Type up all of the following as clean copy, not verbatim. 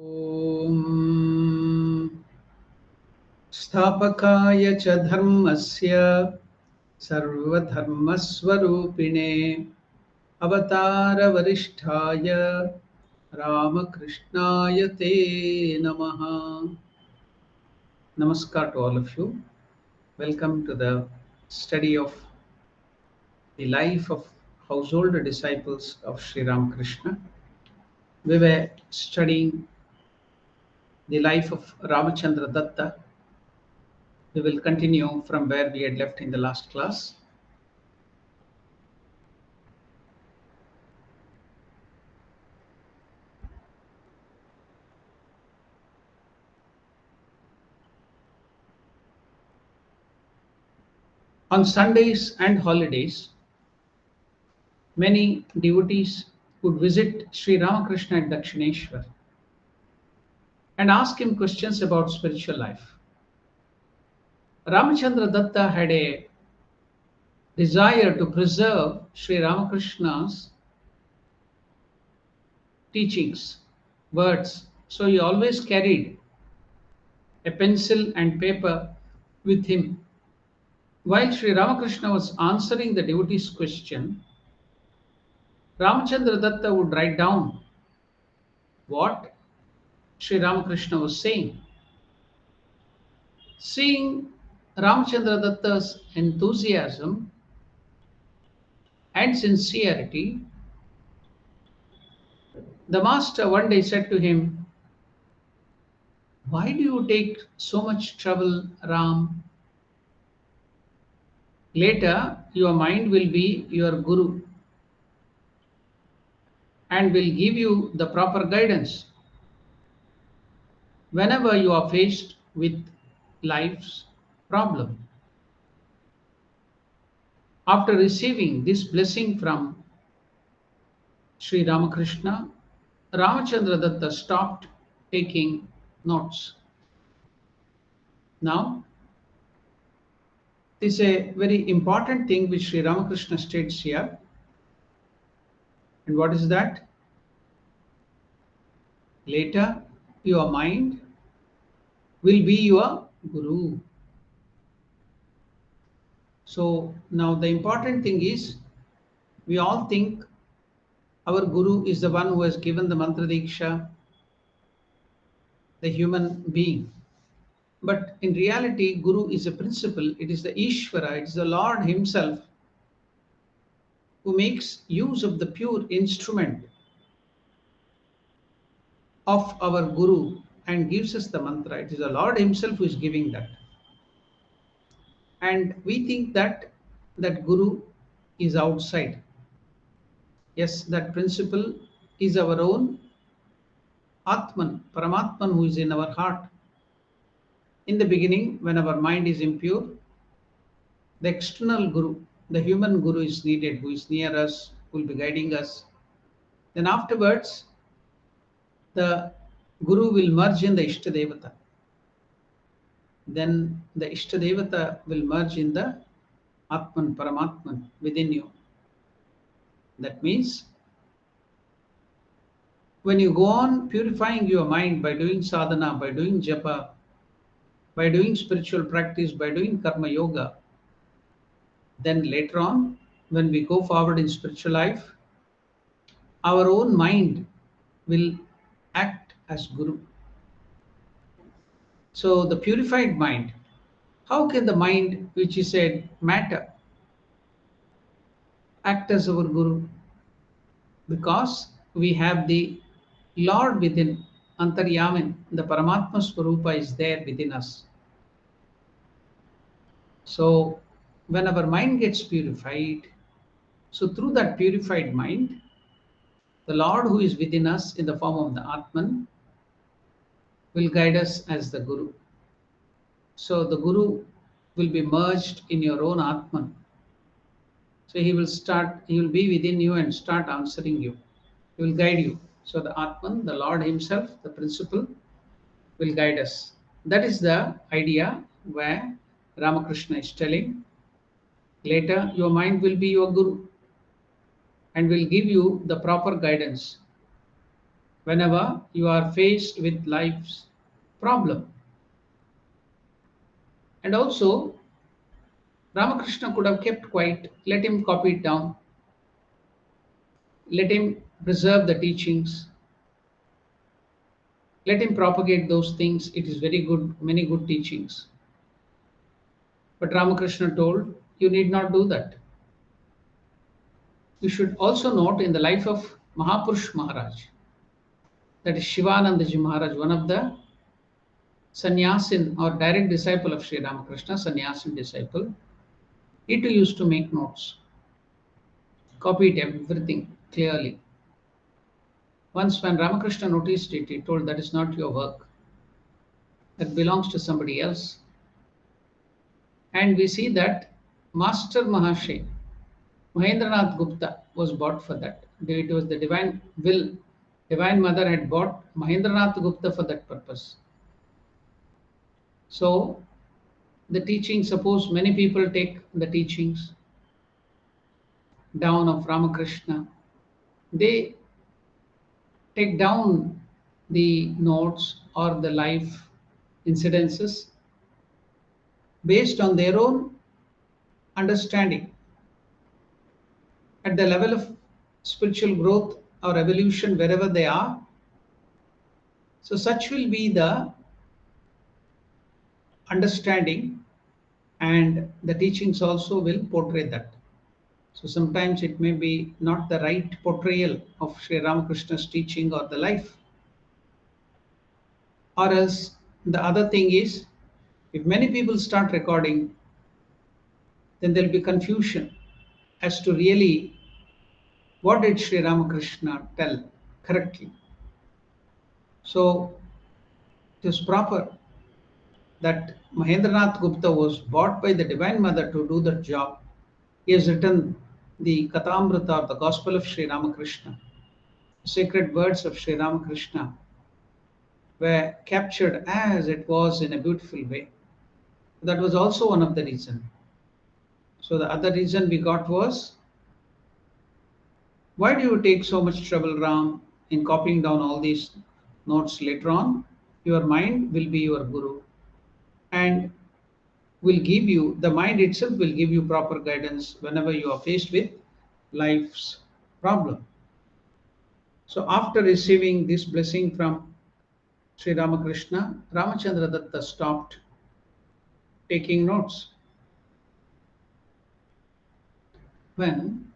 ॐ स्थापकाय च धर्मस्य सर्वधर्मस्वरूपिणे अवतारवरिष्ठाय रामकृष्णाय ते नमः. Namaskar to all of you. Welcome to the study of the life of household disciples of Sri Ramakrishna. We were studying the life of Ramachandra Datta. We will continue from where we had left in the last class. On Sundays and holidays, many devotees would visit Sri Ramakrishna at Dakshineshwar and ask him questions about spiritual life. Ramachandra Datta had a desire to preserve Sri Ramakrishna's teachings, words, so he always carried a pencil and paper with him. While Sri Ramakrishna was answering the devotee's question, Ramachandra Datta would write down what Sri Ramakrishna was saying. Seeing Ramachandra Datta's enthusiasm and sincerity, the master one day said to him, "Why do you take so much trouble, Ram? Later, your mind will be your guru and will give you the proper guidance. Whenever you are faced with life's problem." After receiving this blessing from Sri Ramakrishna, Ramachandra Datta stopped taking notes. Now, this is a very important thing which Sri Ramakrishna states here. And what is that? Later, your mind will be your guru. So now the important thing is, we all think our guru is the one who has given the mantra diksha, the human being. But in reality, guru is a principle. It is the Ishvara, it is the Lord himself who makes use of the pure instrument of our guru and gives us the mantra. It is the Lord himself who is giving that. And we think that that guru is outside. Yes, that principle is our own Atman, Paramatman, who is in our heart. In the beginning, when our mind is impure, the external guru, the human guru is needed, who is near us, who will be guiding us. Then afterwards, the guru will merge in the Ishtadevata. Then the Ishtadevata will merge in the Atman, Paramatman within you. That means when you go on purifying your mind by doing sadhana, by doing japa, by doing spiritual practice, by doing karma yoga, then later on, when we go forward in spiritual life, our own mind will act as guru. So the purified mind, how can the mind, which is said matter, act as our guru? Because we have the Lord within, Antaryamin, the Paramatma Swarupa is there within us. So when our mind gets purified, so through that purified mind, the Lord who is within us in the form of the Atman will guide us as the Guru. So the Guru will be merged in your own Atman. So he will be within you and start answering you. He will guide you. So the Atman, the Lord himself, the principle, will guide us. That is the idea where Ramakrishna is telling. Later, your mind will be your guru and will give you the proper guidance. whenever you are faced with life's problem. And also, Ramakrishna could have kept quiet, let him copy it down, let him preserve the teachings, let him propagate those things. It is very good, many good teachings. But Ramakrishna told, you need not do that. You should also note in the life of Mahapurush Maharaj, that is Shivananda Maharaj, one of the sannyasin or direct disciple of Sri Ramakrishna, sannyasin disciple. He too used to make notes, copied everything clearly. Once, when Ramakrishna noticed it, he told, that is not your work, that belongs to somebody else. And we see that Master Mahashay, Mahendranath Gupta, was bought for that. It was the divine will. Divine Mother had bought Mahendranath Gupta for that purpose. So, the teaching, suppose many people take the teachings down of Ramakrishna, they take down the notes or the life incidences based on their own understanding at the level of spiritual growth or evolution wherever they are. So, such will be the understanding, and the teachings also will portray that. So, sometimes it may be not the right portrayal of Sri Ramakrishna's teaching or the life. Or else, the other thing is, if many people start recording, then there will be confusion as to really what did Sri Ramakrishna tell correctly. So, it is proper that Mahendranath Gupta was bought by the Divine Mother to do that job. He has written the Kathamrita, or the Gospel of Sri Ramakrishna. Sacred words of Sri Ramakrishna were captured as it was in a beautiful way. That was also one of the reasons. So the other reason we got was, why do you take so much trouble, Ram, in copying down all these notes later on? Your mind will be your guru and will give you, the mind itself will give you proper guidance whenever you are faced with life's problem. So after receiving this blessing from Sri Ramakrishna, Ramachandra Datta stopped taking notes. When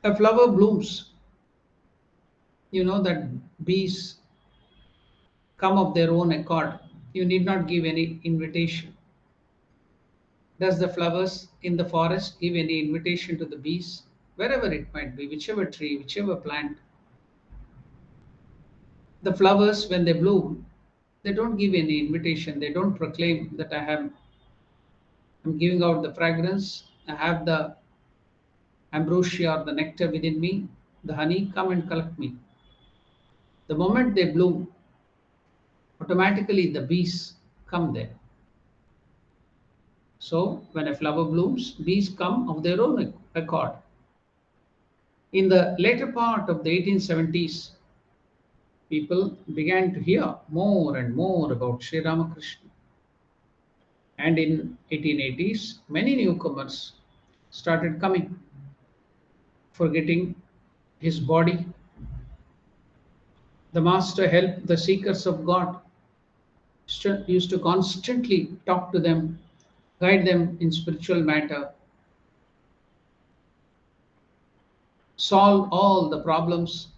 a flower blooms, you know that bees come of their own accord. You need not give any invitation. Does the flowers in the forest give any invitation to the bees? Wherever it might be, whichever tree, whichever plant, the flowers, when they bloom, they don't give any invitation. They don't proclaim that I'm giving out the fragrance. I have the ambrosia or the nectar within me, the honey, come and collect me. The moment they bloom, automatically the bees come there. So when a flower blooms, bees come of their own accord. In the later part of the 1870s, people began to hear more and more about Sri Ramakrishna. And in 1880s, many newcomers started coming, forgetting his body. The master helped the seekers of God, used to constantly talk to them, guide them in spiritual matter, solve all the problems,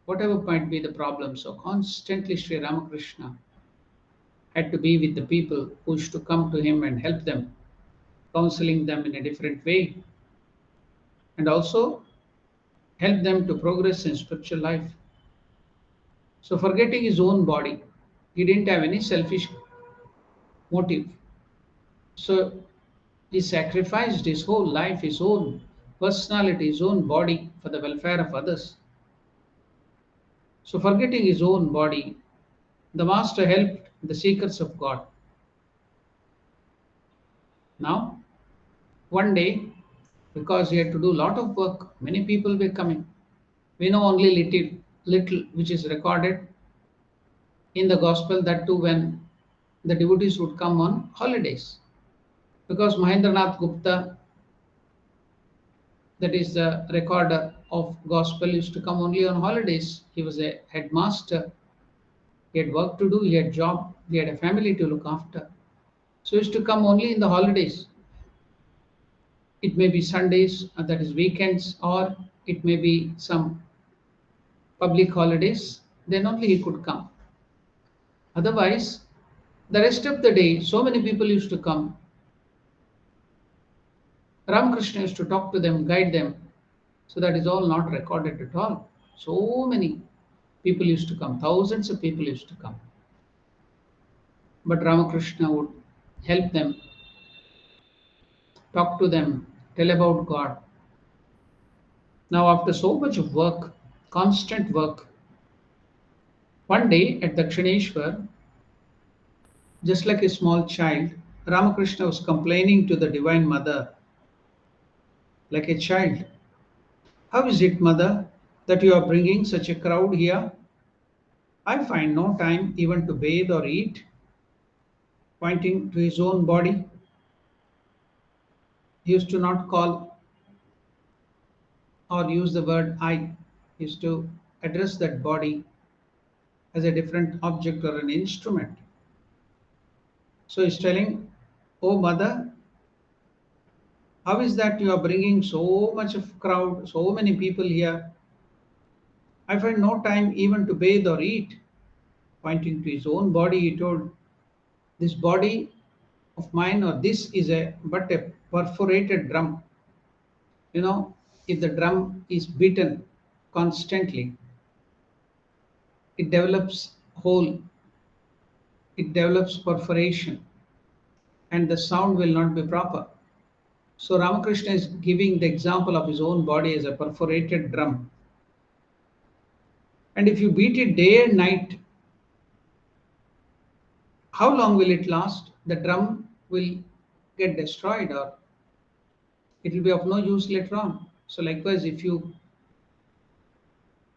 whatever might be the problem. So constantly Sri Ramakrishna had to be with the people who used to come to him and help them, counseling them in a different way, and also help them to progress in spiritual life. So forgetting his own body, he didn't have any selfish motive. So he sacrificed his whole life, his own personality, his own body for the welfare of others. So forgetting his own body, the master helped the seekers of God. Now, one day, because he had to do a lot of work, many people were coming. We know only little. little which is recorded in the gospel, that too when the devotees would come on holidays. Because Mahendranath Gupta, that is the recorder of gospel, used to come only on holidays. He was a headmaster. He had work to do, he had job, he had a family to look after. So he used to come only in the holidays. It may be Sundays, that is weekends, or it may be some public holidays. Then only he could come. Otherwise, the rest of the day, so many people used to come. Ramakrishna used to talk to them, guide them. So that is all not recorded at all. So many people used to come, thousands of people used to come. But Ramakrishna would help them, talk to them, tell about God. Now, after so much of work, constant work, one day at Dakshineshwar, just like a small child, Ramakrishna was complaining to the Divine Mother like a child. How is it, Mother, that you are bringing such a crowd here? I find no time even to bathe or eat. Pointing to his own body, he used to not call or use the word I. He used to address that body as a different object or an instrument. So he's telling, Oh Mother, how is that you are bringing so much of crowd, so many people here? I find no time even to bathe or eat. Pointing to his own body, he told, This body of mine, or this is but a perforated drum. You know, if the drum is beaten constantly, it develops hole, it develops perforation, and the sound will not be proper. So Ramakrishna is giving the example of his own body as a perforated drum. And if you beat it day and night, how long will it last? The drum will get destroyed, or it will be of no use later on. So likewise, if you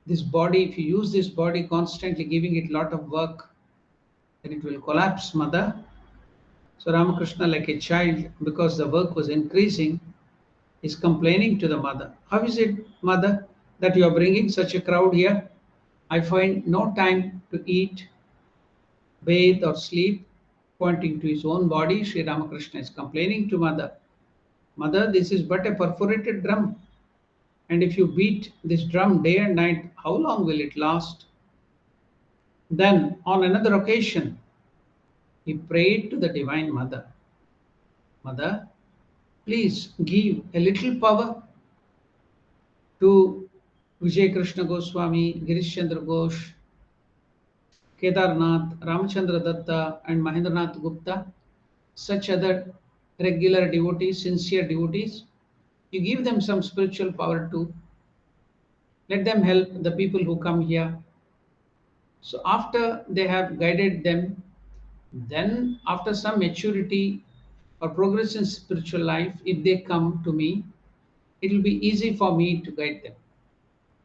use this body constantly, giving it lot of work, then it will collapse, Mother. So Ramakrishna, like a child, because the work was increasing, is complaining to the mother. How is it, Mother, that you are bringing such a crowd here? I find no time to eat, bathe, or sleep. Pointing to his own body, Sri Ramakrishna is complaining to Mother. Mother, this is but a perforated drum. And if you beat this drum day and night, how long will it last? Then, on another occasion, he prayed to the Divine Mother. Mother, please give a little power to Vijay Krishna Goswami, Girish Chandra Ghosh, Kedarnath, Ramchandra Datta, and Mahendranath Gupta, such other regular devotees, sincere devotees. You give them some spiritual power too. Let them help the people who come here. So after they have guided them, then after some maturity or progress in spiritual life, if they come to me, it will be easy for me to guide them.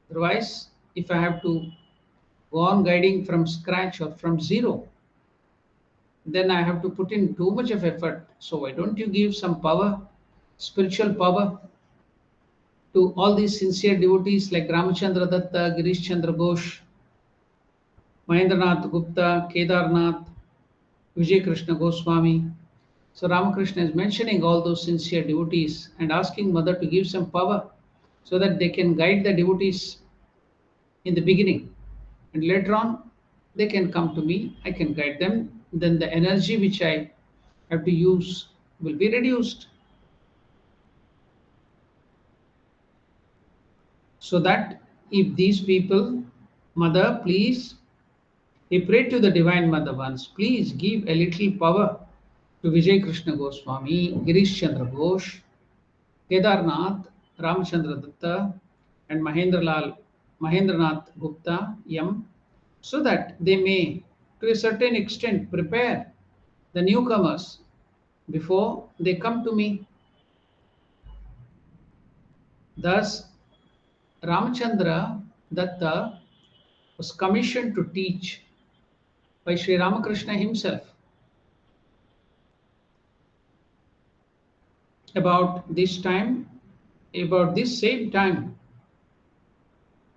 Otherwise, if I have to go on guiding from scratch or from zero, then I have to put in too much of effort. So why don't you give some power, spiritual power, to all these sincere devotees like Ramachandra Datta, Girish Chandra Ghosh, Mahendranath Gupta, Kedarnath, Vijay Krishna Goswami. So Ramakrishna is mentioning all those sincere devotees and asking Mother to give some power so that they can guide the devotees in the beginning. And later on, they can come to me, I can guide them. Then the energy which I have to use will be reduced. So that if these people, Mother, please, he prayed to the Divine Mother once, please give a little power to Vijay Krishna Goswami, Girish Chandra Ghosh, Kedarnath, Ramchandra Datta, and Mahendranath Gupta, Yam, so that they may, to a certain extent, prepare the newcomers before they come to me. Thus, Ramchandra Datta was commissioned to teach by Sri Ramakrishna himself. About this time, about this same time,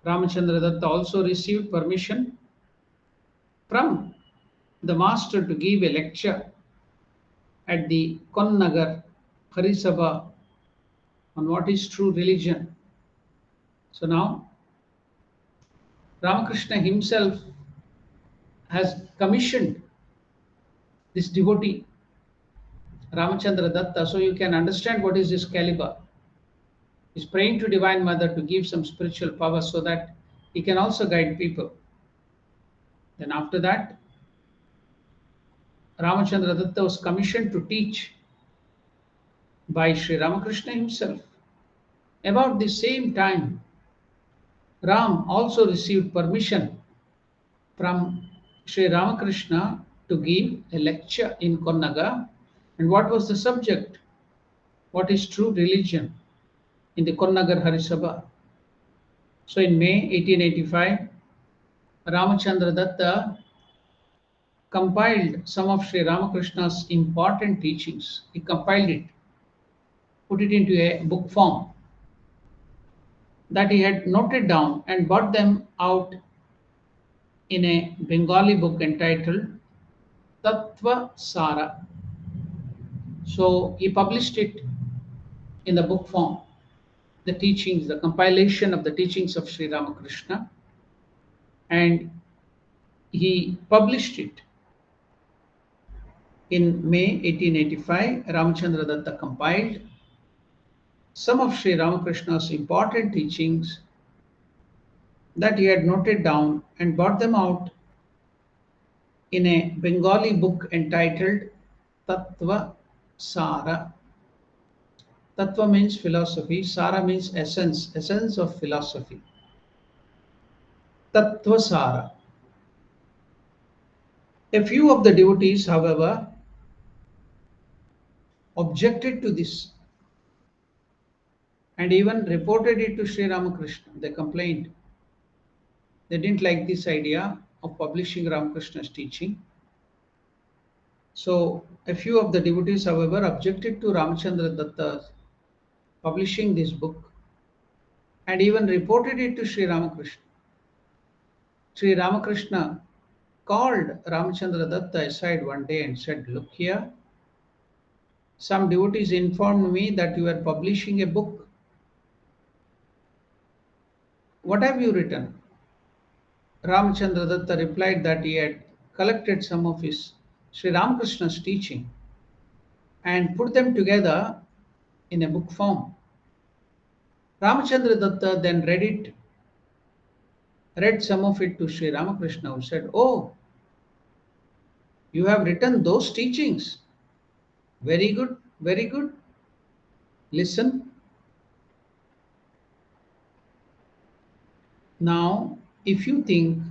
Ramachandra Datta also received permission from the master to give a lecture at the Konnagar Harisabha on what is true religion. So now Ramakrishna himself has commissioned this devotee, Ramachandra Datta, so you can understand what is his caliber. He's praying to Divine Mother to give some spiritual power so that he can also guide people. Then after that, Ramachandra Datta was commissioned to teach by Sri Ramakrishna himself. About the same time, Ram also received permission from Sri Ramakrishna to give a lecture in Konnaga. And what was the subject? What is true religion in the Konnagar Harisabha? So in May 1885, Ramachandra Datta compiled some of Sri Ramakrishna's important teachings. He compiled it, put it into a book form that he had noted down and brought them out in a Bengali book entitled Tattva Sara. So he published it in the book form, the teachings, the compilation of the teachings of Sri Ramakrishna, and he published it in May 1885. Ramachandra Datta compiled some of Sri Ramakrishna's important teachings that he had noted down and brought them out in a Bengali book entitled Tattva Sara. Tattva means philosophy, Sara means essence, essence of philosophy. Tattva Sara. A few of the devotees, however, objected to this and even reported it to Sri Ramakrishna. They complained. They didn't like this idea of publishing Ramakrishna's teaching. So a few of the devotees, however, objected to Ramachandra Datta publishing this book and even reported it to Sri Ramakrishna. Sri Ramakrishna called Ramachandra Datta aside one day and said, "Look here, some devotees informed me that you are publishing a book. What have you written?" Ramachandra Datta replied that he had collected some of his Sri Ramakrishna's teaching and put them together in a book form. Ramachandra Datta then read some of it to Sri Ramakrishna, who said, "Oh, you have written those teachings. Very good, very good. Listen. Now, if you think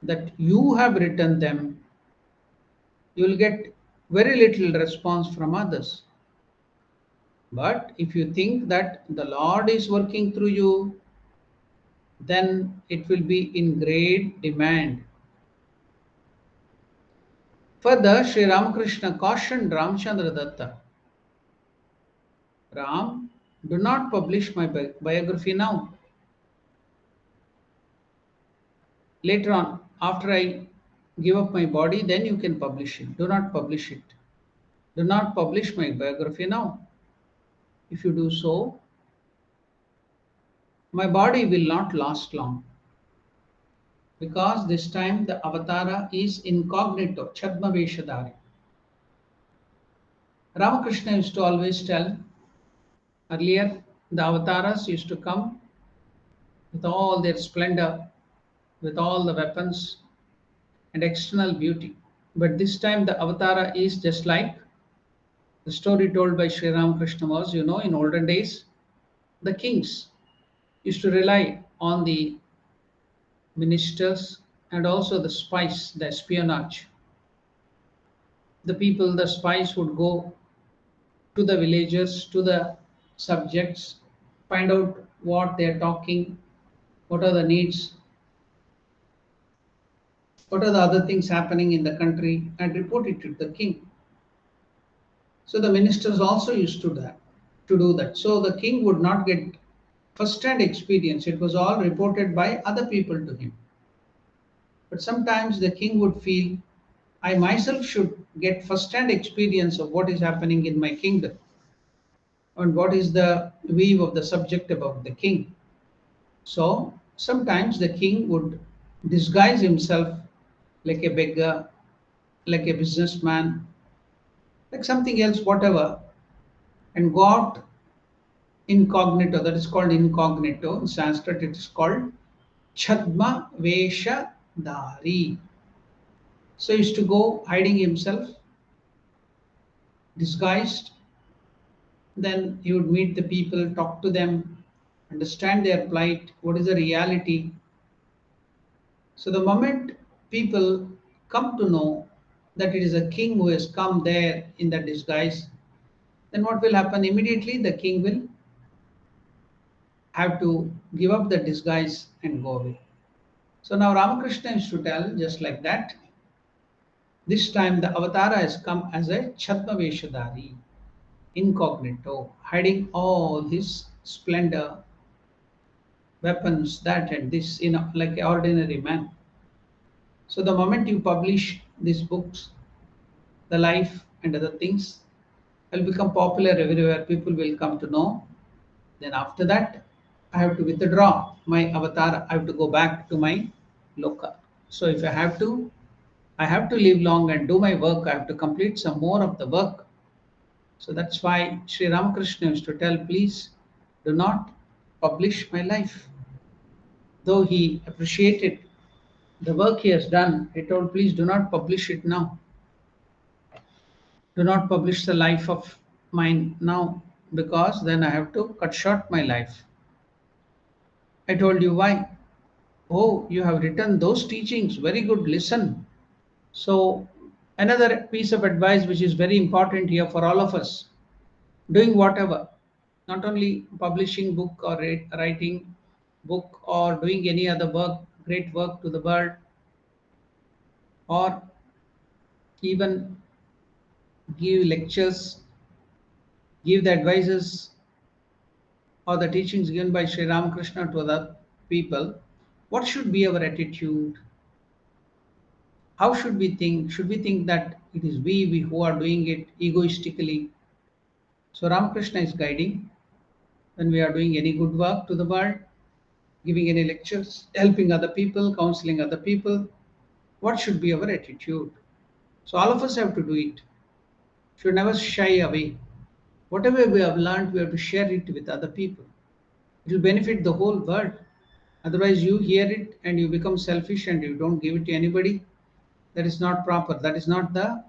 that you have written them, you will get very little response from others. But if you think that the Lord is working through you, then it will be in great demand." Further, Sri Ramakrishna cautioned Ramchandra Datta, "Ram, do not publish my biography now. Later on, after I give up my body, then you can publish it. Do not publish it. Do not publish my biography now. If you do so, my body will not last long, because this time the avatara is incognito, Chadma Veshadari." Ramakrishna used to always tell, earlier the avatars used to come with all their splendor, with all the weapons and external beauty. But this time the avatara is just like the story told by Sri Ramakrishna was, in olden days, the kings used to rely on the ministers and also the spies, the espionage. The people, the spies would go to the villagers, to the subjects, find out what they're talking, what are the needs, what are the other things happening in the country, and report it to the king. So the ministers also used to do that. So the king would not get first-hand experience. It was all reported by other people to him. But sometimes the king would feel, I myself should get first-hand experience of what is happening in my kingdom and what is the view of the subject about the king. So sometimes the king would disguise himself like a beggar, like a businessman, like something else, whatever, and go out incognito. That is called incognito. In Sanskrit, it is called Chadma Vesha Dari. So he used to go hiding himself, disguised. Then he would meet the people, talk to them, understand their plight, what is the reality. So the moment people come to know that it is a king who has come there in that disguise, then what will happen? Immediately the king will have to give up the disguise and go away. So now Ramakrishna used to tell just like that. This time the avatara has come as a Chhatma Veshadari, incognito, hiding all his splendor, weapons, that and this, like an ordinary man. So the moment you publish these books, the life and other things will become popular everywhere. People will come to know. Then after that, I have to withdraw my avatar. I have to go back to my loka. So if I have to live long and do my work. I have to complete some more of the work. So that's why Sri Ramakrishna used to tell, please do not publish my life. Though he appreciated the work he has done, he told, please do not publish it now. Do not publish the life of mine now, because then I have to cut short my life. I told you why. Oh, you have written those teachings. Very good. Listen. So, another piece of advice which is very important here for all of us, doing whatever, not only publishing book or writing book or doing any other work, great work to the world, or even give lectures, give the advices or the teachings given by Sri Ramakrishna to other people. What should be our attitude? How should we think? Should we think that it is we who are doing it egoistically? So Ramakrishna is guiding when we are doing any good work to the world, giving any lectures, helping other people, counseling other people. What should be our attitude? So all of us have to do it. Should never shy away. Whatever we have learned, we have to share it with other people. It will benefit the whole world. Otherwise, you hear it and you become selfish and you don't give it to anybody. That is not proper. That is not the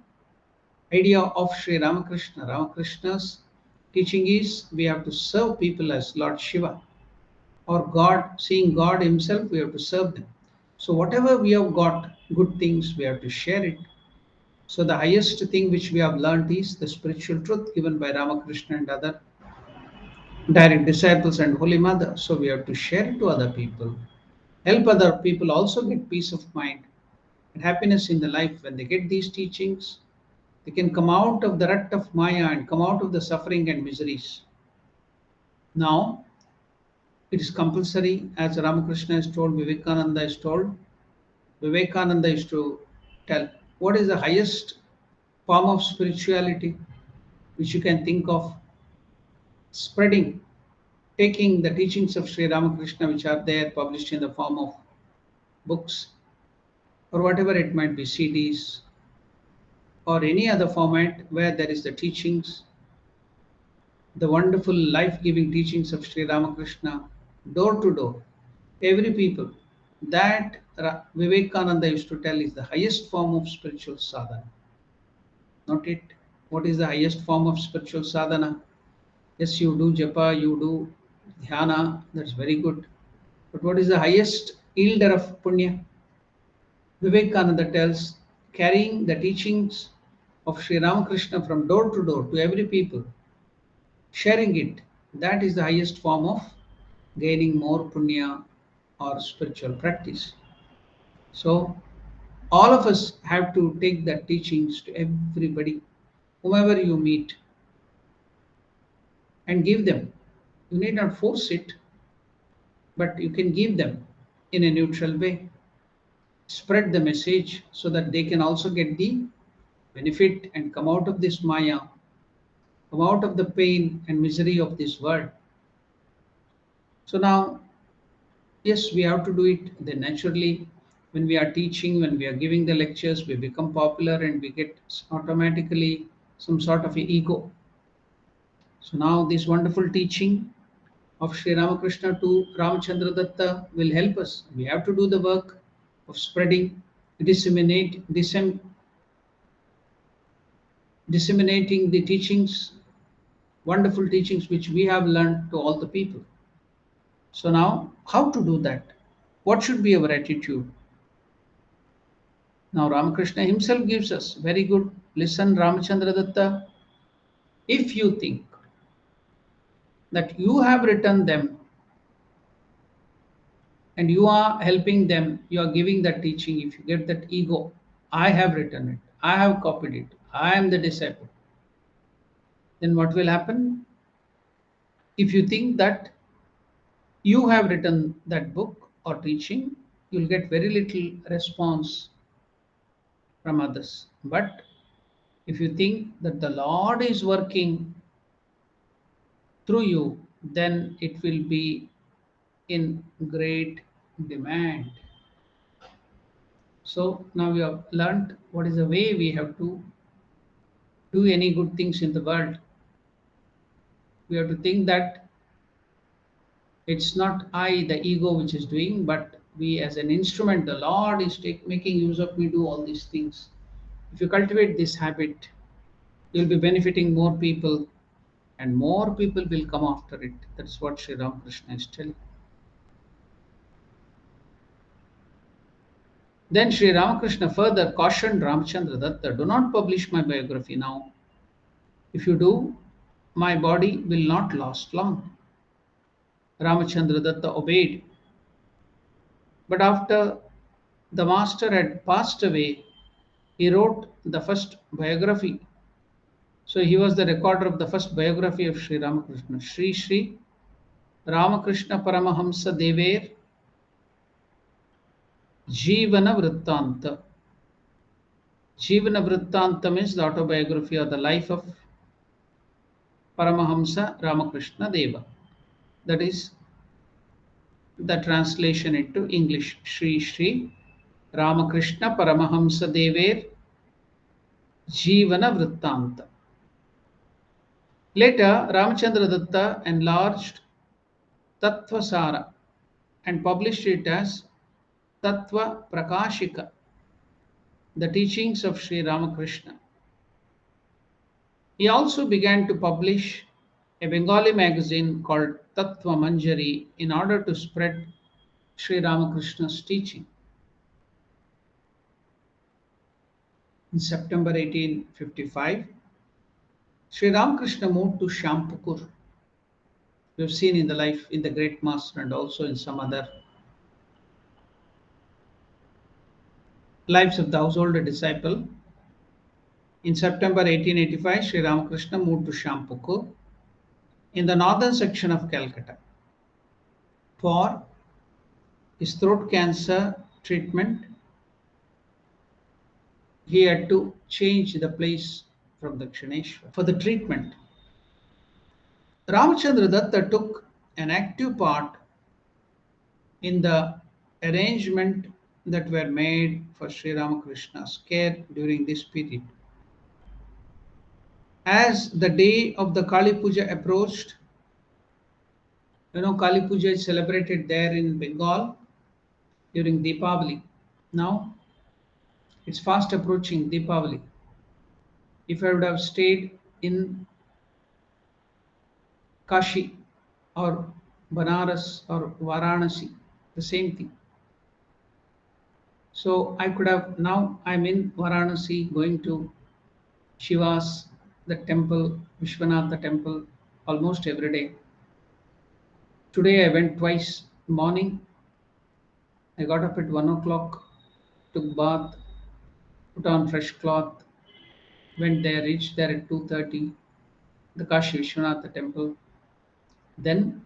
idea of Sri Ramakrishna. Ramakrishna's teaching is we have to serve people as Lord Shiva or God, seeing God Himself, we have to serve them. So, whatever we have got, good things, we have to share it. So, the highest thing which we have learned is the spiritual truth given by Ramakrishna and other direct disciples and Holy Mother. So, we have to share it to other people, help other people also get peace of mind and happiness in the life. When they get these teachings, they can come out of the rut of Maya and come out of the suffering and miseries. Now, it is compulsory, as Ramakrishna is told, Vivekananda is told. Vivekananda is to tell what is the highest form of spirituality which you can think of, spreading, taking the teachings of Sri Ramakrishna, which are there published in the form of books or whatever it might be, CDs or any other format where there is the teachings, the wonderful life-giving teachings of Sri Ramakrishna, door to door, every people. That Vivekananda used to tell is the highest form of spiritual sadhana. Not it. What is the highest form of spiritual sadhana? Yes, you do japa, you do dhyana, that's very good. But what is the highest yielder of punya? Vivekananda tells, carrying the teachings of Sri Ramakrishna from door to door to every people, sharing it, that is the highest form of gaining more punya or spiritual practice. So All of us have to take that teachings to everybody, whomever you meet, and give them. You need not force it, but you can give them in a neutral way. Spread the message so that they can also get the benefit and come out of this Maya, come out of the pain and misery of this world. So now, yes, we have to do it. Then naturally, when we are teaching, when we are giving the lectures, we become popular and we get automatically some sort of a ego. So now this wonderful teaching of Sri Ramakrishna to Ramachandra Datta will help us. We have to do the work of spreading, disseminating the teachings, wonderful teachings which we have learned to all the people. So now, how to do that? What should be our attitude? Now Ramakrishna himself gives us very good. Listen, Ramachandra Datta, if you think that you have written them and you are helping them, you are giving that teaching, if you get that ego, I have written it, I have copied it, I am the disciple, then what will happen? If you think that you have written that book or teaching, you'll get very little response from others. But if you think that the Lord is working through you, then it will be in great demand. So now we have learned what is the way we have to do any good things in the world. We have to think that it's not I, the ego, which is doing, but we as an instrument, the Lord is making use of me, do all these things. If you cultivate this habit, you'll be benefiting more people and more people will come after it. That's what Sri Ramakrishna is telling. Then Sri Ramakrishna further cautioned Ramchandra Datta, do not publish my biography now. If you do, my body will not last long. Ramachandra Datta obeyed. But after the master had passed away, he wrote the first biography. So he was the recorder of the first biography of Sri Ramakrishna. Sri Ramakrishna Paramahamsa Dever Jivana Vrittanta. Jivana Vrittanta means the autobiography or the life of Paramahamsa Ramakrishna Deva. That is the translation into English. Sri Ramakrishna Paramahamsa Dever Jivana Vrittanta. Later, Ramachandra Datta enlarged Tattvasara and published it as Tattva Prakashika, the teachings of Sri Ramakrishna. He also began to publish a Bengali magazine called Tattva Manjari in order to spread Sri Ramakrishna's teaching. In September 1855, Sri Ramakrishna moved to Shampukur. We have seen in the life in the Great Master and also in some other lives of the householder disciple. In September 1885, Sri Ramakrishna moved to Shampukur in the northern section of Calcutta for his throat cancer treatment. He had to change the place from Dakshineshwar for the treatment. Ramachandra Datta took an active part in the arrangement that were made for Sri Ramakrishna's care during this period. As the day of the Kali Puja approached, Kali Puja is celebrated there in Bengal during Deepavali. Now it's fast approaching Deepavali. If I would have stayed in Kashi or Banaras or Varanasi, the same thing. So I could have, now I'm in Varanasi going to Shiva's, the temple, Vishwanatha temple, almost every day. Today I went twice. Morning, I got up at 1 o'clock, took bath, put on fresh cloth, went there, reached there at 2:30, the Kashi Vishwanath Temple. Then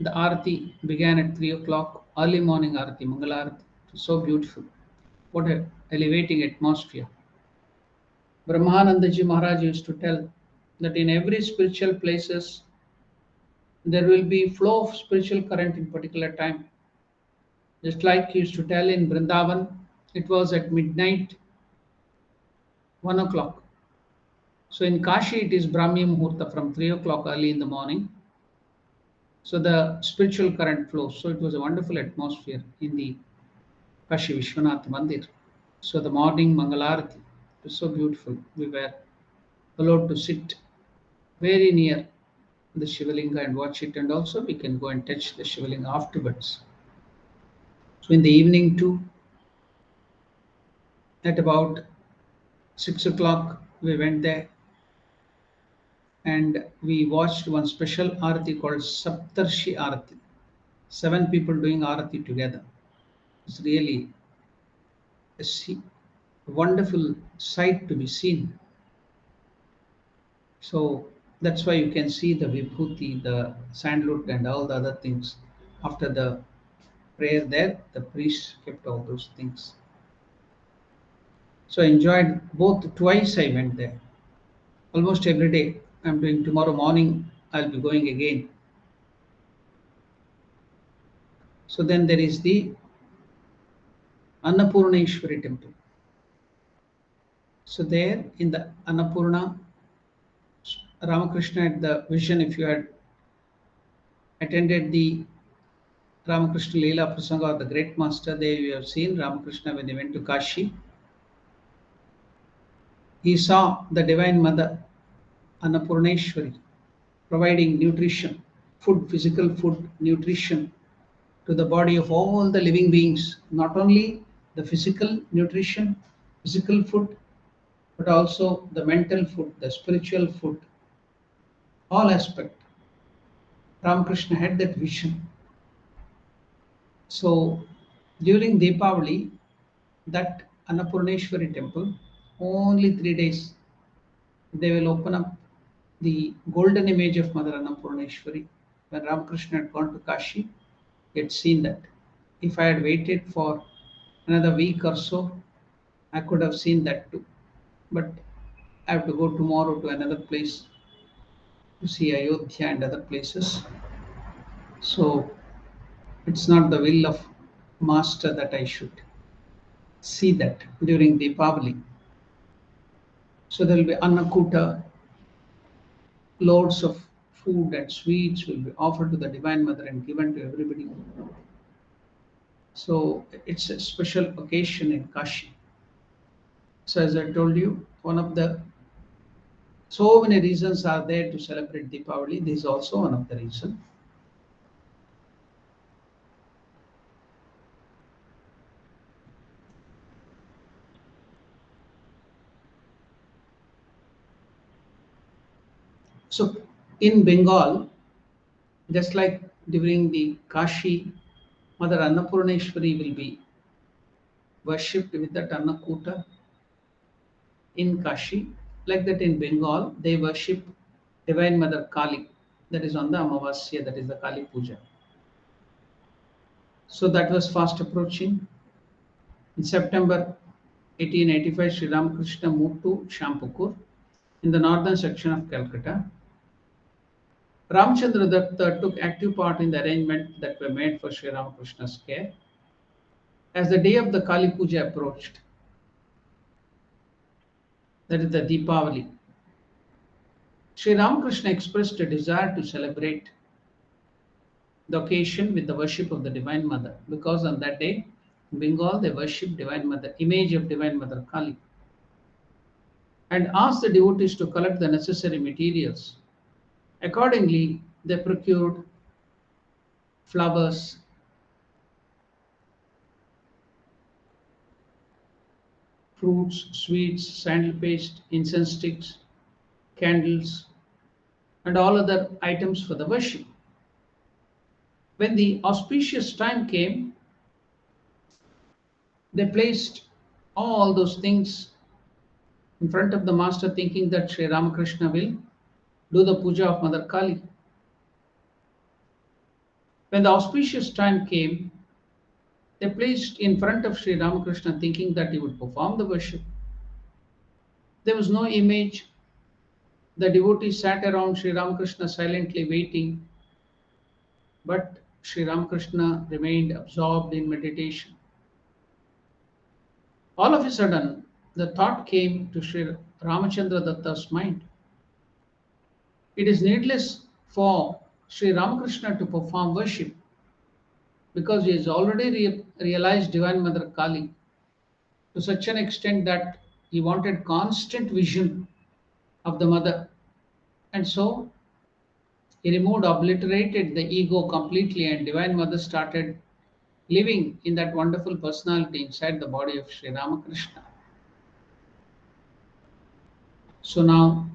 the Arati began at 3 o'clock, early morning Arati, Mangala Arati. It was so beautiful. What a elevating atmosphere. Brahmanandaji Maharaj used to tell that in every spiritual places there will be flow of spiritual current in particular time. Just like he used to tell in Vrindavan, it was at midnight, 1 o'clock. So in Kashi it is Brahmi Muhurta from 3 o'clock early in the morning. So the spiritual current flows. So it was a wonderful atmosphere in the Kashi Vishwanath Mandir. So the morning Mangalarati, it was so beautiful. We were allowed to sit very near the Shivalinga and watch it, and also we can go and touch the Shivalinga afterwards. So in the evening too, at about 6 o'clock, we went there and we watched one special arati called Saptarshi Arati. 7 people doing arati together. It's really a wonderful sight to be seen. So that's why you can see the vibhuti, the sandalwood, and all the other things. After the prayer there, the priest kept all those things. So I enjoyed both. Twice I went there. Almost every day. I'm doing tomorrow morning. I'll be going again. So then there is the Annapurneshwari temple. So there in the Annapurna, Ramakrishna had the vision. If you had attended the Ramakrishna Leela Prasanga or the Great Master, there you have seen Ramakrishna when he went to Kashi. He saw the Divine Mother, Annapurneshwari, providing nutrition, food, physical food, nutrition to the body of all the living beings. Not only the physical nutrition, physical food, but also the mental food, the spiritual food, all aspect. Ramakrishna had that vision. So during Deepavali, that Annapurneshwari temple, only 3 days, they will open up the golden image of Mother Annapurneshwari. When Ramakrishna had gone to Kashi, he had seen that. If I had waited for another week or so, I could have seen that too. But I have to go tomorrow to another place to see Ayodhya and other places. So it's not the will of Master that I should see that during Deepavali. So there will be Annakuta, loads of food and sweets will be offered to the Divine Mother and given to everybody. So it's a special occasion in Kashi. So as I told you, one of the so many reasons are there to celebrate Deepavali. This is also one of the reasons. So in Bengal, just like during the Kashi, Mother Annapurneshwari will be worshipped with that Annakuta in Kashi. Like that in Bengal, they worship Divine Mother Kali. That is on the Amavasya, that is the Kali Puja. So that was fast approaching. In September 1885, Sri Ramakrishna moved to Shampukur in the northern section of Calcutta. Ramchandra Datta took active part in the arrangements that were made for Sri Ramakrishna's care. As the day of the Kali Puja approached, that is the Deepavali, Sri Ramakrishna expressed a desire to celebrate the occasion with the worship of the Divine Mother, because on that day, in Bengal, they worship Divine Mother, image of Divine Mother Kali, and asked the devotees to collect the necessary materials. Accordingly, they procured flowers, fruits, sweets, sandal paste, incense sticks, candles, and all other items for the worship. When the auspicious time came, they placed all those things in front of the master, thinking that Sri Ramakrishna will do the puja of Mother Kali. When the auspicious time came, they placed in front of Sri Ramakrishna, thinking that he would perform the worship. There was no image. The devotees sat around Sri Ramakrishna silently waiting, but Sri Ramakrishna remained absorbed in meditation. All of a sudden, the thought came to Sri Ramachandra Datta's mind. It is needless for Sri Ramakrishna to perform worship because he has already realized Divine Mother Kali to such an extent that he wanted constant vision of the Mother. And so he removed, obliterated the ego completely, and Divine Mother started living in that wonderful personality inside the body of Sri Ramakrishna. So now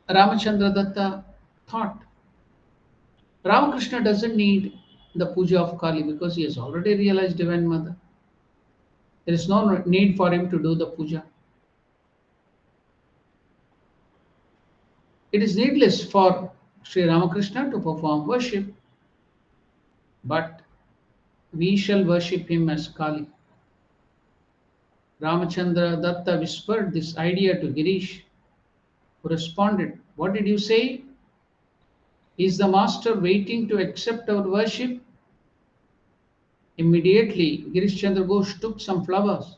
Ramachandra Datta thought Ramakrishna doesn't need the puja of Kali because he has already realized Divine Mother. There is no need for him to do the puja. It is needless for Sri Ramakrishna to perform worship, but we shall worship him as Kali. Ramachandra Datta whispered this idea to Girish, who responded, "What did you say? Is the master waiting to accept our worship?" Immediately, Girish Chandra Ghosh took some flowers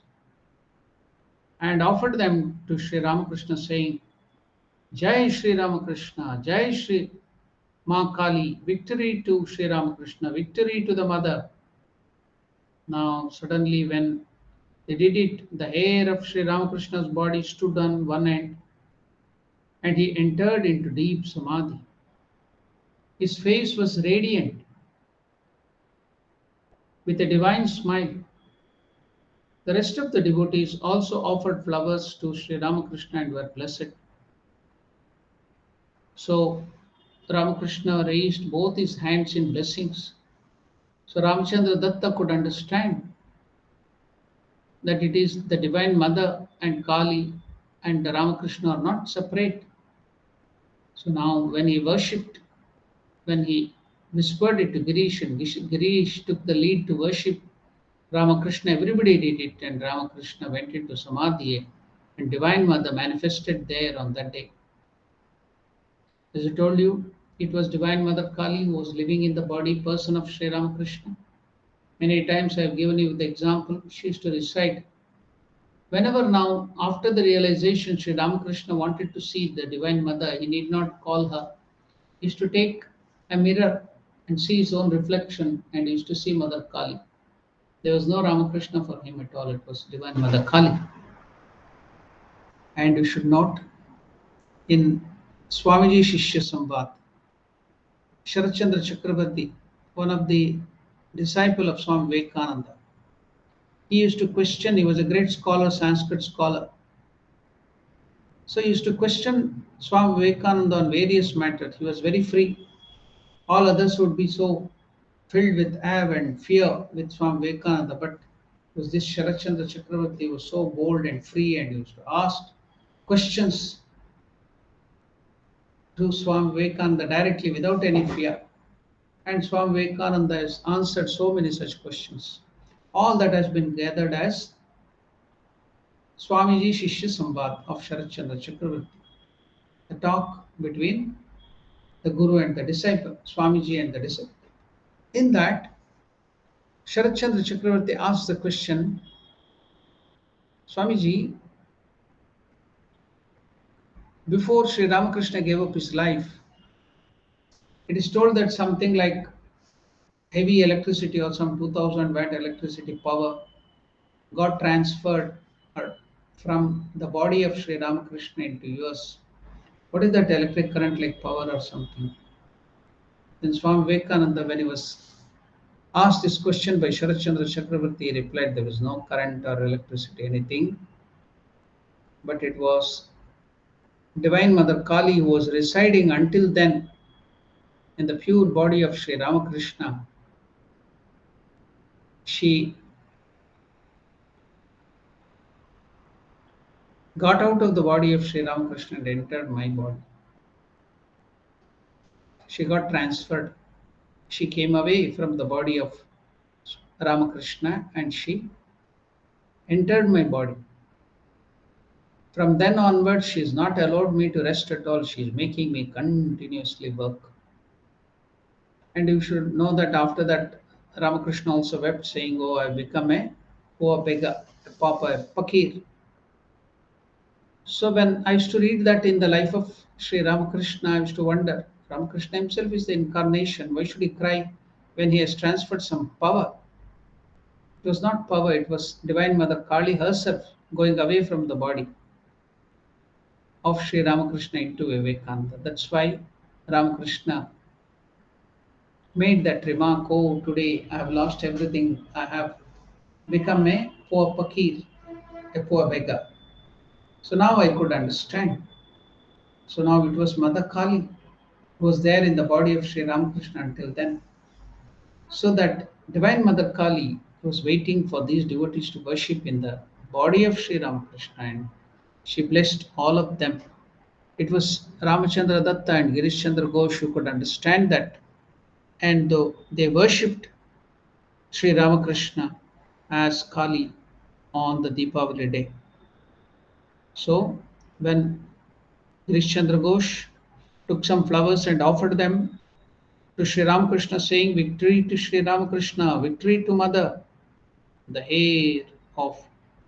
and offered them to Sri Ramakrishna, saying, "Jai Sri Ramakrishna, Jai Sri Ma Kali, victory to Sri Ramakrishna, victory to the Mother." Now, suddenly, when they did it, the hair of Sri Ramakrishna's body stood on one end and he entered into deep samadhi. His face was radiant with a divine smile. The rest of the devotees also offered flowers to Sri Ramakrishna and were blessed. So Ramakrishna raised both his hands in blessings. So Ramachandra Datta could understand that it is the Divine Mother and Kali and Ramakrishna are not separate. So now when he worshipped, when he whispered it to Girish and Girish took the lead to worship Ramakrishna, everybody did it and Ramakrishna went into Samadhi and Divine Mother manifested there on that day. As I told you, it was Divine Mother Kali who was living in the body person of Sri Ramakrishna. Many times I have given you the example. She used to recite. Whenever now, after the realization, Sri Ramakrishna wanted to see the Divine Mother, he need not call her. He used to take a mirror and see his own reflection and he used to see Mother Kali. There was no Ramakrishna for him at all. It was Divine Mother Kali. And you should note in Swamiji Shishya Samvad, Sharat Chandra Chakravarti, one of the disciple of Swami Vivekananda, he used to question, he was a great scholar, Sanskrit scholar. So he used to question Swami Vivekananda on various matters. He was very free. All others would be so filled with awe and fear with Swami Vivekananda, but it was this Sharat Chandra Chakravarti was so bold and free and he used to ask questions to Swami Vivekananda directly without any fear. And Swami Vivekananda has answered so many such questions. All that has been gathered as Swamiji Shishya Samvad of Sharat Chandra Chakravarti, the talk between the Guru and the disciple, Swamiji and the disciple. In that, Sharat Chandra Chakravarti asked the question, Swamiji, before Sri Ramakrishna gave up his life, it is told that something like heavy electricity or some 2000 watt electricity power got transferred from the body of Sri Ramakrishna into yours. What is that electric current like power or something? Then Swami Vivekananda, when he was asked this question by Sharat Chandra Chakravarti, he replied there was no current or electricity, anything, but it was Divine Mother Kali who was residing until then in the pure body of Sri Ramakrishna. She got out of the body of Sri Ramakrishna and entered my body. She got transferred. She came away from the body of Ramakrishna and she entered my body. From then onwards, she is not allowed me to rest at all. She is making me continuously work. And you should know that after that, Ramakrishna also wept, saying, "Oh, I have become a poor beggar, a pauper, a fakir." So when I used to read that in the life of Sri Ramakrishna, I used to wonder, Ramakrishna himself is the incarnation. Why should he cry when he has transferred some power? It was not power, it was Divine Mother Kali herself going away from the body of Sri Ramakrishna into Vivekananda. That's why Ramakrishna made that remark, "Oh, today I have lost everything. I have become a poor fakir, a poor beggar." So now I could understand. So now it was Mother Kali who was there in the body of Sri Ramakrishna until then. So that Divine Mother Kali was waiting for these devotees to worship in the body of Sri Ramakrishna, and she blessed all of them. It was Ramachandra Datta and Girish Chandra Ghosh who could understand that, and though they worshipped Sri Ramakrishna as Kali on the Deepavali day. So when Girish Chandra Ghosh took some flowers and offered them to Sri Ramakrishna, saying, "Victory to Sri Ramakrishna, victory to Mother," the hair of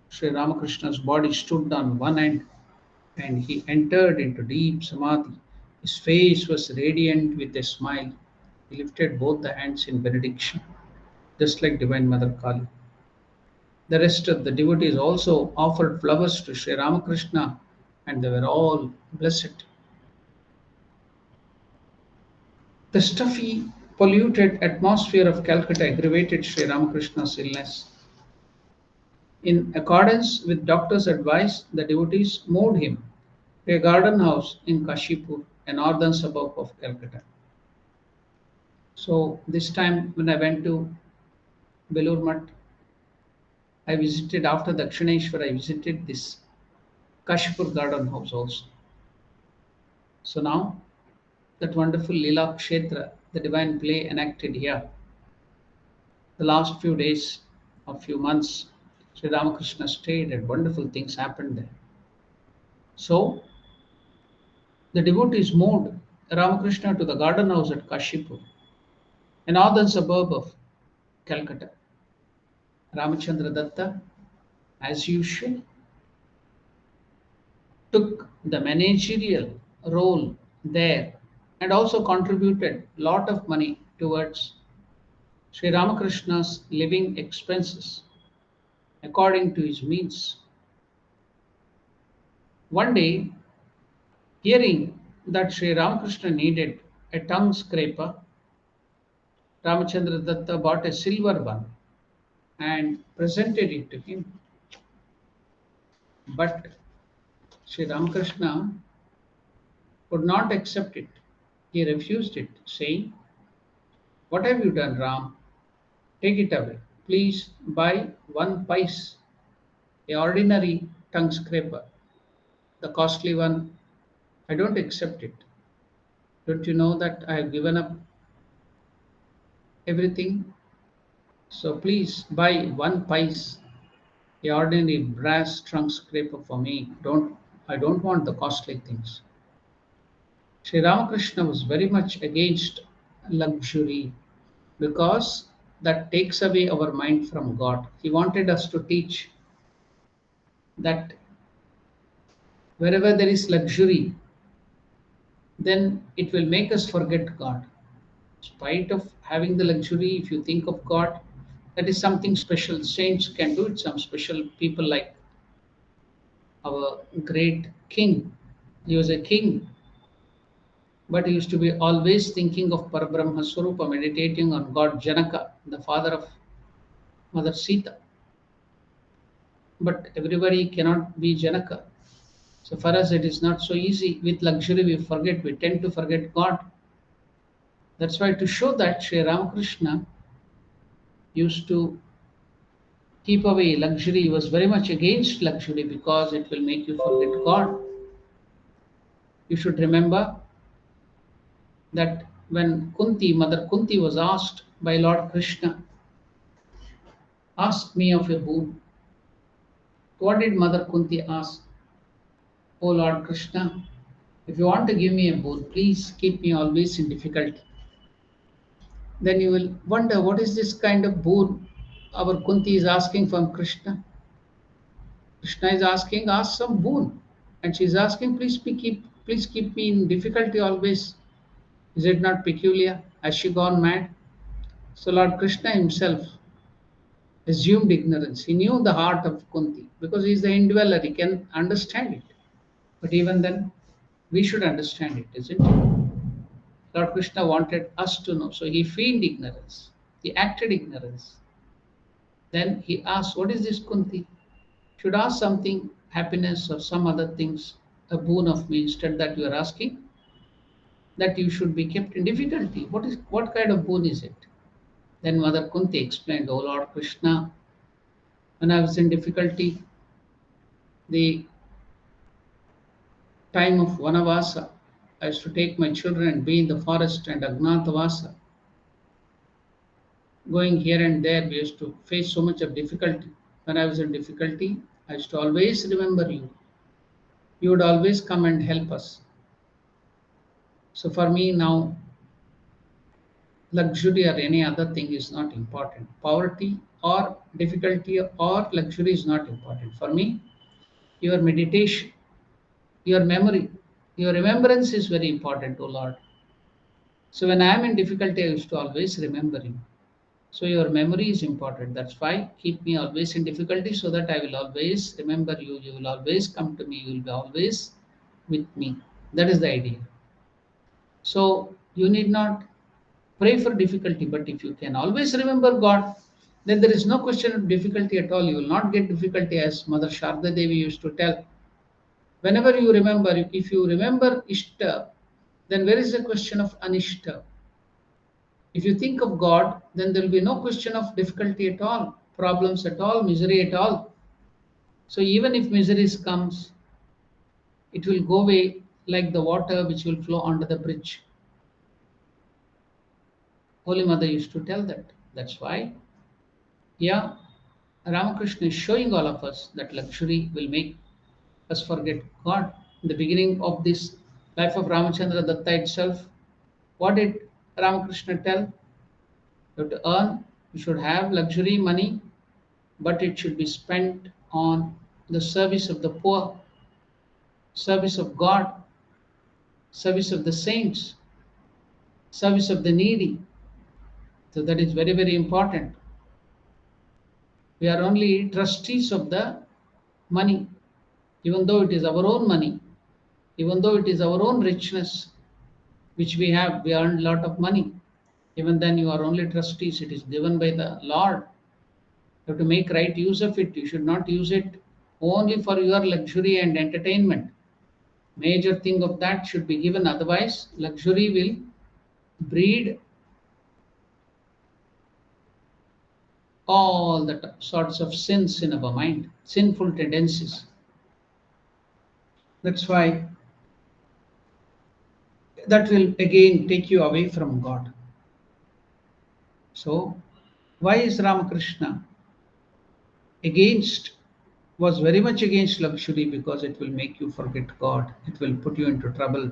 Sri Ramakrishna's body stood on one end and he entered into deep samadhi. His face was radiant with a smile. He lifted both the hands in benediction, just like Divine Mother Kali. The rest of the devotees also offered flowers to Sri Ramakrishna and they were all blessed. The stuffy, polluted atmosphere of Calcutta aggravated Sri Ramakrishna's illness. In accordance with doctor's advice, the devotees moved him to a garden house in Kashipur, a northern suburb of Calcutta. So this time when I went to Belur Mutt, I visited after Dakshineshwar, I visited this Kashipur garden house also. So now that wonderful Lila Kshetra, the divine play enacted here, the last few days or few months, Sri Ramakrishna stayed and wonderful things happened there. So the devotees moved Ramakrishna to the garden house at Kashipur, a northern suburb of Calcutta. Ramachandra Datta, as usual, took the managerial role there and also contributed a lot of money towards Sri Ramakrishna's living expenses according to his means. One day, hearing that Sri Ramakrishna needed a tongue scraper, Ramachandra Datta bought a silver one and presented it to him. But Sri Ramakrishna could not accept it. He refused it, saying, "What have you done, Ram? Take it away. Please buy one piece, a ordinary tongue scraper. The costly one, I don't accept it. Don't you know that I have given up everything? So please buy one piece, a ordinary brass tongue scraper for me. I don't want the costly things." Sri Ramakrishna was very much against luxury because that takes away our mind from God. He wanted us to teach that wherever there is luxury, then it will make us forget God. In spite of having the luxury, if you think of God, that is something special. Saints can do it, some special people like our great king. He was a king, but he used to be always thinking of Parabrahma Swarupa, meditating on God Janaka, the father of Mother Sita. But everybody cannot be Janaka. So for us, it is not so easy. With luxury, we tend to forget God. That's why to show that Sri Ramakrishna used to keep away luxury. He was very much against luxury because it will make you forget God. You should remember that when Mother Kunti was asked by Lord Krishna, ask me of a boon. What did Mother Kunti ask? Oh Lord Krishna, if you want to give me a boon, please keep me always in difficulty. Then you will wonder what is this kind of boon our Kunti is asking from Krishna. Krishna is asking, ask some boon. And she is asking, please keep me in difficulty always. Is it not peculiar? Has she gone mad? So Lord Krishna himself assumed ignorance. He knew the heart of Kunti because he is the indweller, he can understand it. But even then, we should understand it, isn't it? Lord Krishna wanted us to know. So he feigned ignorance. He acted ignorance. Then he asked, what is this Kunti? Should ask something, happiness or some other things, a boon of me. Instead that you are asking, that you should be kept in difficulty. What kind of boon is it? Then Mother Kunti explained, oh Lord Krishna, when I was in difficulty, the time of Vanavasa, I used to take my children and be in the forest and Agnatavasa. Going here and there, we used to face so much of difficulty. When I was in difficulty, I used to always remember you. You would always come and help us. So for me now, luxury or any other thing is not important. Poverty or difficulty or luxury is not important. For me, your meditation, your memory, your remembrance is very important, O Lord. So when I am in difficulty, I used to always remember you. So your memory is important. That's why keep me always in difficulty so that I will always remember you. You will always come to me. You will be always with me. That is the idea. So you need not pray for difficulty, but if you can always remember God, then there is no question of difficulty at all. You will not get difficulty, as Mother Sharda Devi used to tell. Whenever you remember, if you remember Ishta, then where is the question of Anishta? If you think of God, then there will be no question of difficulty at all, problems at all, misery at all. So even if miseries comes, it will go away like the water which will flow under the bridge. Holy Mother used to tell that. That's why, yeah, Ramakrishna is showing all of us that luxury will make us forget God. In the beginning of this life of Ramachandra Datta itself, what did Ramakrishna tell? You have to earn, you should have luxury money, but it should be spent on the service of the poor, service of God, service of the saints, service of the needy. So that is very, very important. We are only trustees of the money, even though it is our own money, even though it is our own richness which we have, we earned a lot of money. Even then, you are only trustees, it is given by the Lord. You have to make right use of it. You should not use it only for your luxury and entertainment. Major thing of that should be given, otherwise, luxury will breed all the sorts of sins in our mind, sinful tendencies. That's why that will again take you away from God. So, why is Ramakrishna against, was very much against luxury? Because it will make you forget God, it will put you into trouble.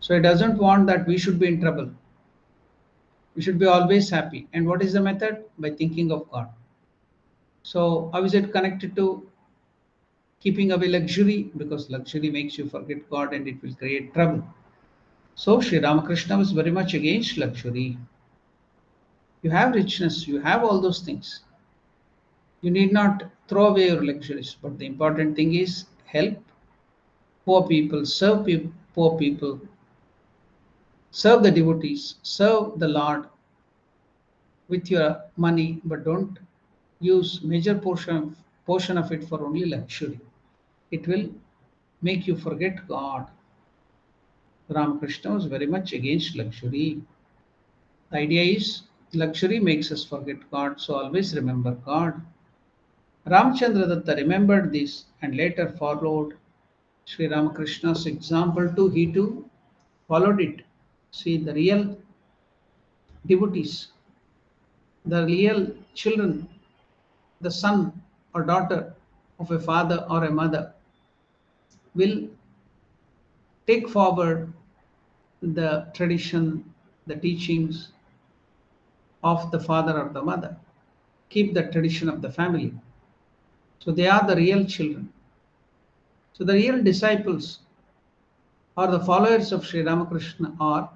So, he doesn't want that we should be in trouble. We should be always happy. And what is the method? By thinking of God. So, how is it connected to keeping away luxury? Because luxury makes you forget God and it will create trouble. So, Sri Ramakrishna was very much against luxury. You have richness, you have all those things. You need not throw away your luxuries, but the important thing is help poor people, serve poor people, serve the devotees, serve the Lord with your money, but don't use major portion of it for only luxury. It will make you forget God. Ramakrishna was very much against luxury. The idea is luxury makes us forget God, so always remember God. Ramchandra Datta remembered this and later followed Sri Ramakrishna's example too. He too followed it. See, the real devotees, the real children, the son or daughter of a father or a mother will take forward the tradition, the teachings of the father or the mother, keep the tradition of the family. So they are the real children. So the real disciples or the followers of Sri Ramakrishna are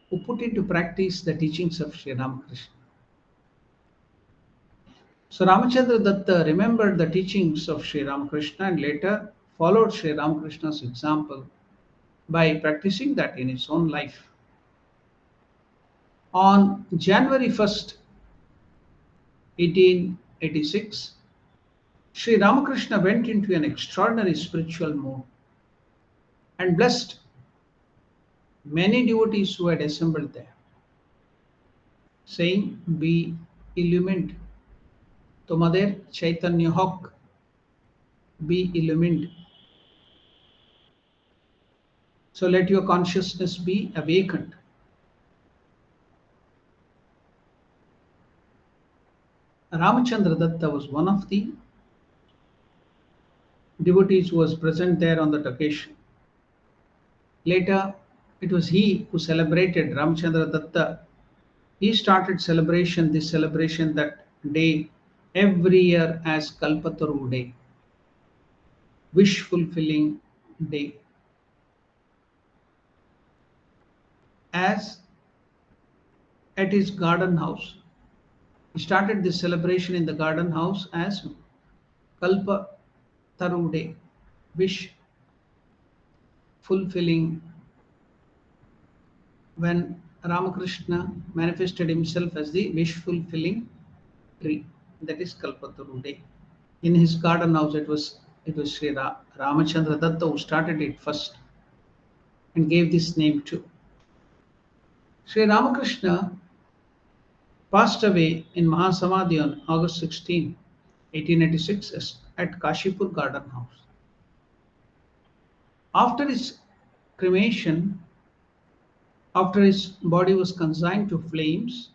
who put into practice the teachings of Sri Ramakrishna. So Ramachandra Datta remembered the teachings of Sri Ramakrishna and later followed Sri Ramakrishna's example by practicing that in his own life. On January 1st, 1886, Sri Ramakrishna went into an extraordinary spiritual mood and blessed many devotees who had assembled there, saying, "Be illumined. Tomader Chaitanya Hok, be illumined. So let your consciousness be awakened." Ramachandra Datta was one of the devotees who was present there on that occasion. Later, it was he who celebrated Ramachandra Datta. He started this celebration that day every year as Kalpataru Day, wish fulfilling day. As at his garden house, he started this celebration in the garden house as Kalpataru Day, wish fulfilling, when Ramakrishna manifested himself as the wish fulfilling tree. That is Kalpataru Day. In his garden house, it was Ramachandra Datta who started it first and gave this name too. Sri Ramakrishna passed away in Mahasamadhi on August 16, 1886 at Kashipur Garden House. After his cremation, after his body was consigned to flames,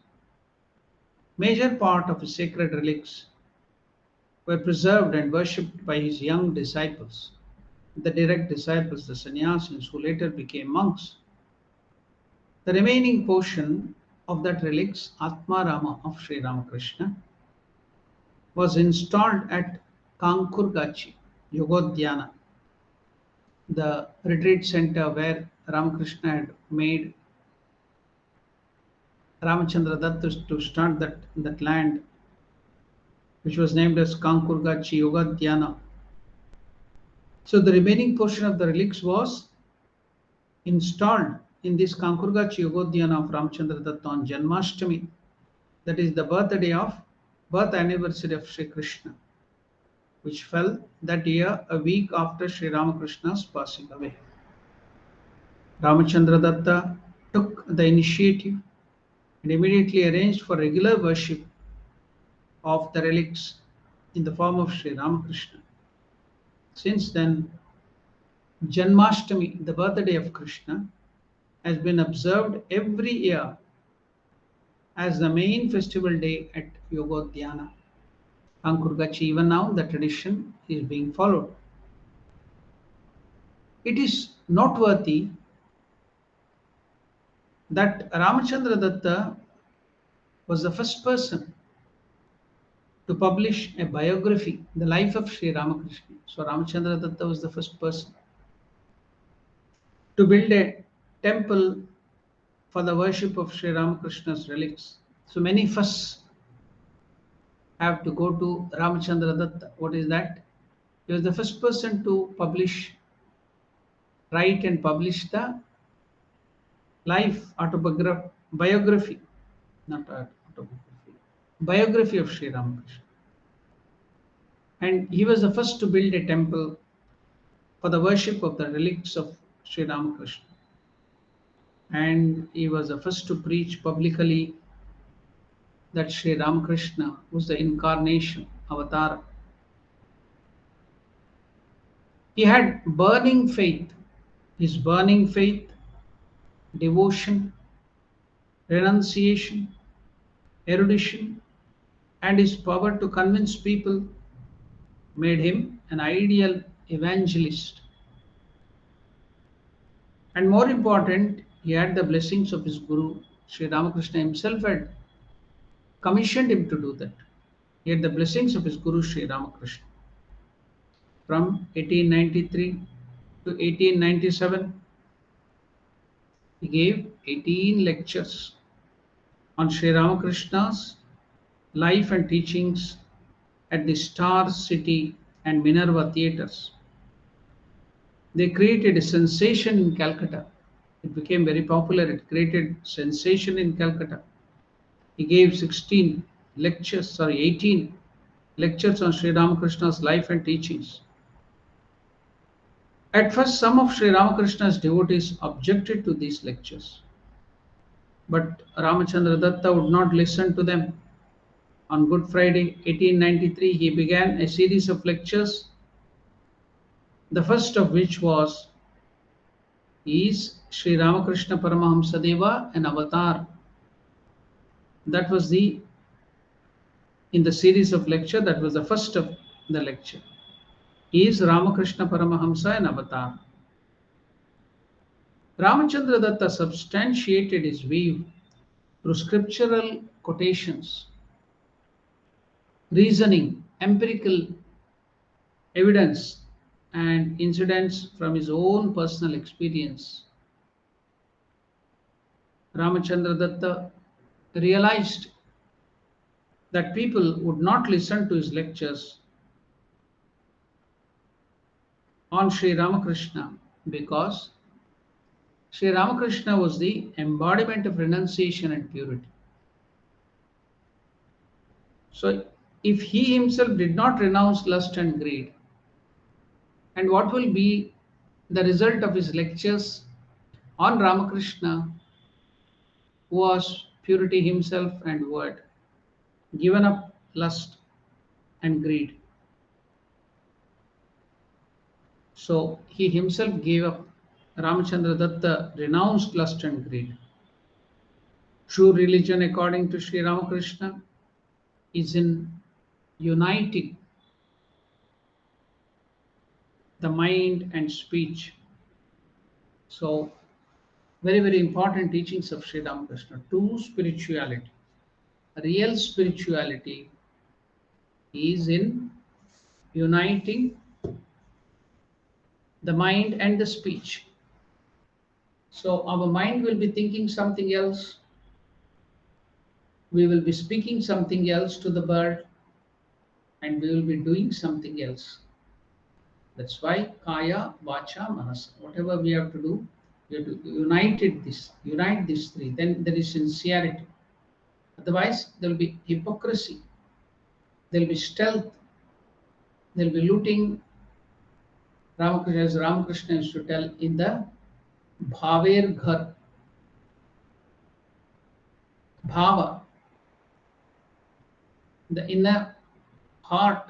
major part of his sacred relics were preserved and worshipped by his young disciples, the direct disciples, the sannyasis who later became monks. The remaining portion of that relics, Atmarama of Sri Ramakrishna, was installed at Kankurgachi, Yogodhyana, the retreat center where Ramakrishna had made Ramachandra Datta to start that land, which was named as Kankurgachi Yogodhyana. So the remaining portion of the relics was installed in this Kankurgachi Yogodhyana of Ramachandra Datta on Janmashtami, that is the birth anniversary of Sri Krishna, which fell that year a week after Sri Ramakrishna's passing away. Ramachandra Datta took the initiative and immediately arranged for regular worship of the relics in the form of Sri Ramakrishna. Since then, Janmashtami, the birthday of Krishna, has been observed every year as the main festival day at Yogodhyana, Ankurgachi. Even now, the tradition is being followed. It is noteworthy that Ramachandra Datta was the first person to publish a biography, the life of Sri Ramakrishna. So Ramachandra Datta was the first person to build a temple for the worship of Sri Ramakrishna's relics. So many firsts have to go to Ramachandra Datta. What is that? He was the first person to write and publish the life biography, not autobiography, biography of Sri Ramakrishna. And he was the first to build a temple for the worship of the relics of Sri Ramakrishna. And he was the first to preach publicly that Sri Ramakrishna was the incarnation, avatar He had burning faith. His burning faith, devotion, renunciation, erudition, and his power to convince people made him an ideal evangelist. And more important, he had the blessings of his Guru. Sri Ramakrishna himself had commissioned him to do that. He had the blessings of his Guru Sri Ramakrishna. From 1893 to 1897, he gave 18 lectures on Sri Ramakrishna's life and teachings at the Star City and Minerva theatres. They created a sensation in Calcutta. It became very popular. It created sensation in Calcutta. He gave 18 lectures on Sri Ramakrishna's life and teachings. At first, some of Sri Ramakrishna's devotees objected to these lectures, but Ramachandra Datta would not listen to them. On Good Friday 1893, he began a series of lectures, the first of which was Is Sri Ramakrishna Paramahamsa Deva an avatar? That was in the series of lecture, that was the first of the lecture. Is Ramakrishna Paramahamsa an avatar? Ramachandra Datta substantiated his view through scriptural quotations, reasoning, empirical evidence, and incidents from his own personal experience. Ramachandra Datta realized that people would not listen to his lectures on Sri Ramakrishna because Sri Ramakrishna was the embodiment of renunciation and purity. So, if he himself did not renounce lust and greed, and what will be the result of his lectures on Ramakrishna, who was purity himself and who had given up lust and greed? So he himself gave up. Ramachandra Datta renounced lust and greed. True religion, according to Sri Ramakrishna, is in uniting the mind and speech. So, very, very important teachings of Sri Ramakrishna. True spirituality, real spirituality is in uniting the mind and the speech. So, our mind will be thinking something else, we will be speaking something else to the bird, and we will be doing something else. That's why kaya, vacha, manasa. Whatever we have to do, we have to unite these three. Then there is sincerity. Otherwise, there will be hypocrisy. There will be stealth. There will be looting. Ramakrishna, as Ramakrishna used to tell in the Bhaver Ghar. Bhava, the inner heart,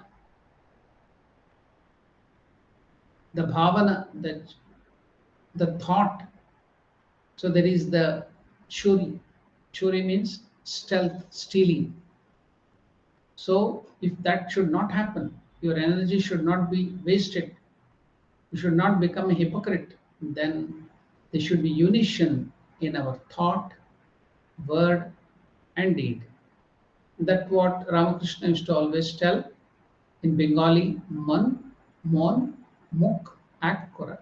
the bhavana, the thought. So there is the churi. Churi means stealth, stealing. So if that should not happen, your energy should not be wasted. You should not become a hypocrite. Then there should be unition in our thought, word, and deed. That's what Ramakrishna used to always tell in Bengali, man, mon, muk, ak kora.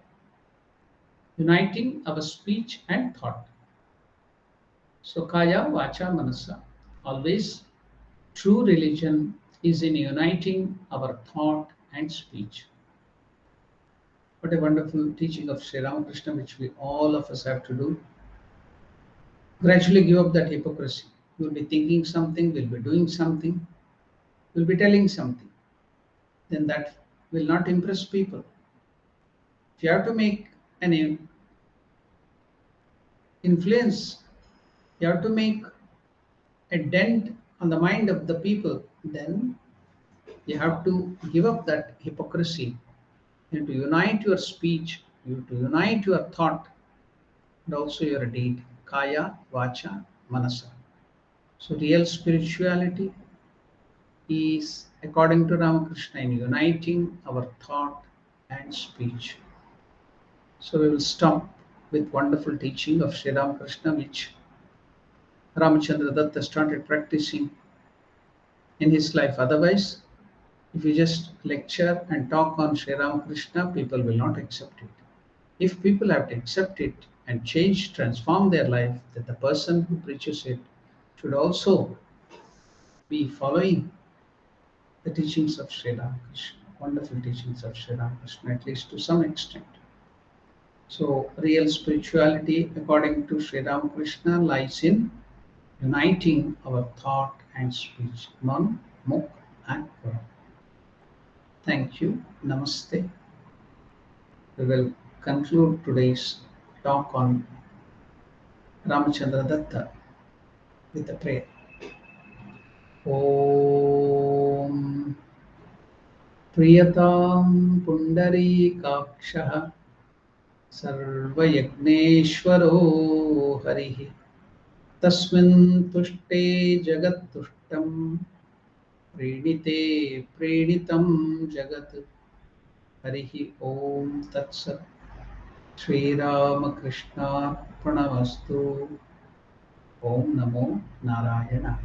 Uniting our speech and thought. So kaya, vacha, manasa. Always true religion is in uniting our thought and speech. What a wonderful teaching of Sri Ramakrishna, which we all of us have to do. Gradually give up that hypocrisy. We'll be thinking something, we'll be doing something, we'll be telling something. Then that will not impress people. If you have to make an influence, you have to make a dent on the mind of the people, then you have to give up that hypocrisy You have to unite your speech, you have to unite your thought, and also your deed. Kaya, Vacha, Manasa. So real spirituality is, according to Ramakrishna, in uniting our thought and speech. So we will stop with wonderful teaching of Sri Ramakrishna, which Ramachandra Datta started practicing in his life. Otherwise, if you just lecture and talk on Sri Ramakrishna, people will not accept it. If people have to accept it and change, transform their life, that the person who preaches it should also be following the teachings of Sri Ramakrishna, wonderful teachings of Sri Ramakrishna, at least to some extent. So, real spirituality, according to Sri Ramakrishna, lies in uniting our thought and speech. Man, Muk, and Kura. Thank you. Namaste. We will conclude today's talk on Ramachandra Datta with a prayer. Om Priyatam Pundarikakshah Sarvayajneshwaro Harihi Tasmin Tushte Jagat Tushtam Prenite Prenitam Jagat Harihi Om Tatsat Sri Ramakrishna Pranamastu Om Namo Narayana.